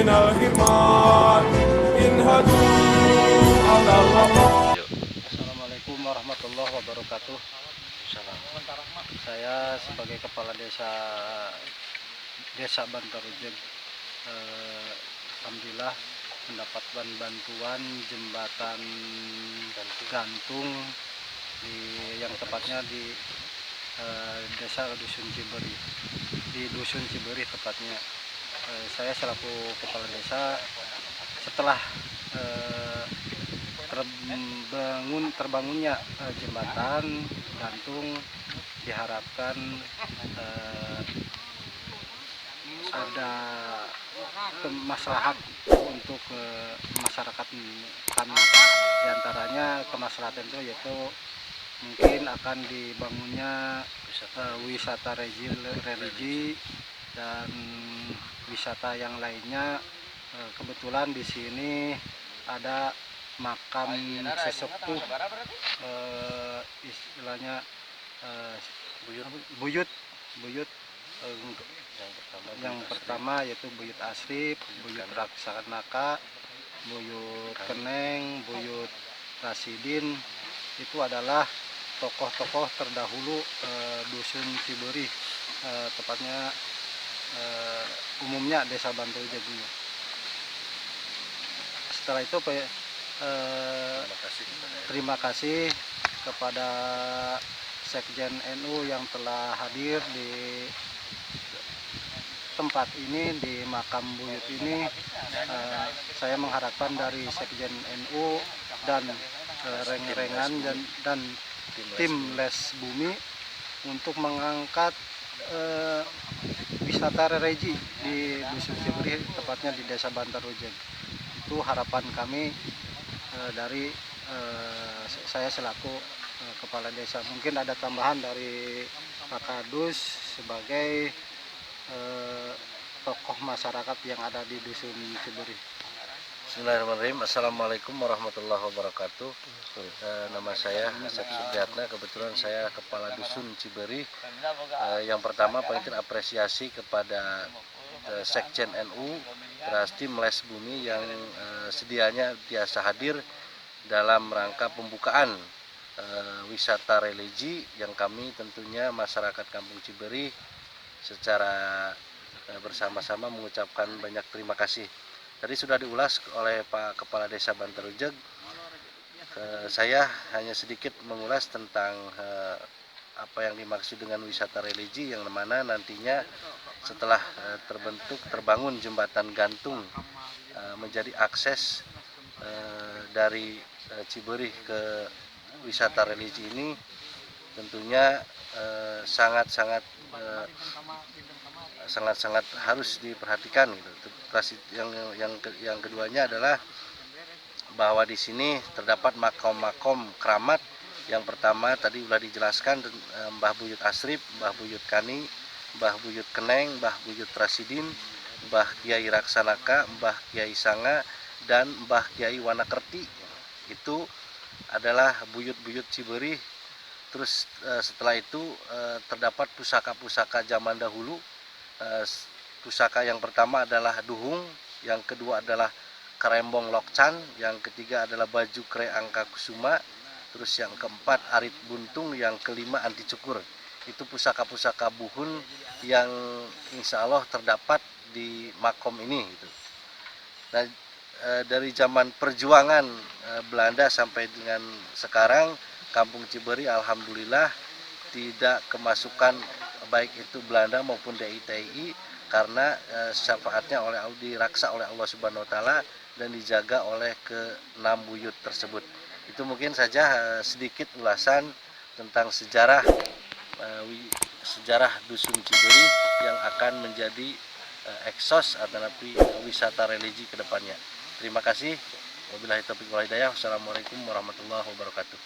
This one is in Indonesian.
من الحرمان انهدوا على الوطن. Assalamualaikum warahmatullahi wabarakatuh. Saya sebagai kepala desa Bantarujeg, alhamdulillah mendapatkan bantuan jembatan gantung yang tepatnya di desa Dusun Ciberi, di Dusun Ciberi tepatnya. Saya selaku kepala desa, setelah terbangunnya jembatan gantung, diharapkan ada kemaslahat untuk masyarakat kami. Di antaranya kemaslahatan itu yaitu mungkin akan dibangunnya wisata religi dan wisata yang lainnya. Kebetulan di sini ada makam sesepuh, istilahnya buyut yang pertama yaitu Buyut Asrip, Buyut Raksanaka, Buyut Keneng, Buyut Rasidin. Itu adalah tokoh-tokoh terdahulu Dusun Ciberi, tepatnya umumnya Desa Bantarujeg. Setelah itu terima kasih kepada Sekjen NU yang telah hadir di tempat ini, di makam buyut ini. Saya mengharapkan dari Sekjen NU dan reng-rengan dan tim Les Bumi untuk mengangkat wisata religi di Dusun Ciberi, tepatnya di Desa Bantarujeg. Itu harapan kami dari saya selaku kepala desa. Mungkin ada tambahan dari Pak Kadus sebagai tokoh masyarakat yang ada di Dusun Ciberi. Bismillahirrahmanirrahim. Assalamualaikum warahmatullahi wabarakatuh. Nama saya Asep Supriyatna. Kebetulan saya kepala Dusun Ciberi. Yang pertama paling apresiasi kepada Sekjen NU Tim Les Bumi yang sedianya biasa hadir dalam rangka pembukaan wisata religi yang kami tentunya masyarakat Kampung Ciberi secara bersama-sama mengucapkan banyak terima kasih. Tadi sudah diulas oleh Pak Kepala Desa Bantarujeg. Saya hanya sedikit mengulas tentang apa yang dimaksud dengan wisata religi, yang mana nantinya setelah terbangun jembatan gantung menjadi akses dari Ciberi ke wisata religi ini, tentunya sangat-sangat harus diperhatikan gitu. Yang keduanya adalah bahwa di sini terdapat makom-makom keramat. Yang pertama tadi sudah dijelaskan, Mbah Buyut Asrip, Mbah Buyut Kani, Mbah Buyut Keneng, Mbah Buyut Rasidin, Mbah Kiai Raksanaka, Mbah Kiai Sanga, dan Mbah Kiai Wanakerti. Itu adalah buyut-buyut Ciberi. Terus setelah itu terdapat pusaka-pusaka zaman dahulu. Pusaka yang pertama adalah duhung, yang kedua adalah karembong lokcan, yang ketiga adalah baju kre angka kusuma, terus yang keempat arit buntung, yang kelima anti cukur. Itu pusaka-pusaka buhun yang insya Allah terdapat di makom ini gitu. Nah, dari zaman perjuangan Belanda sampai dengan sekarang, Kampung Ciberi alhamdulillah tidak kemasukan baik itu Belanda maupun DITI, karena syafaatnya diraksa oleh Allah Subhanahu wa taala dan dijaga oleh ke-6 buyut tersebut. Itu mungkin saja sedikit ulasan tentang sejarah Dusun Ciberi yang akan menjadi eksos atau wisata religi ke depannya. Terima kasih. Wabillahi taufiq wal hidayah. Wassalamualaikum warahmatullahi wabarakatuh.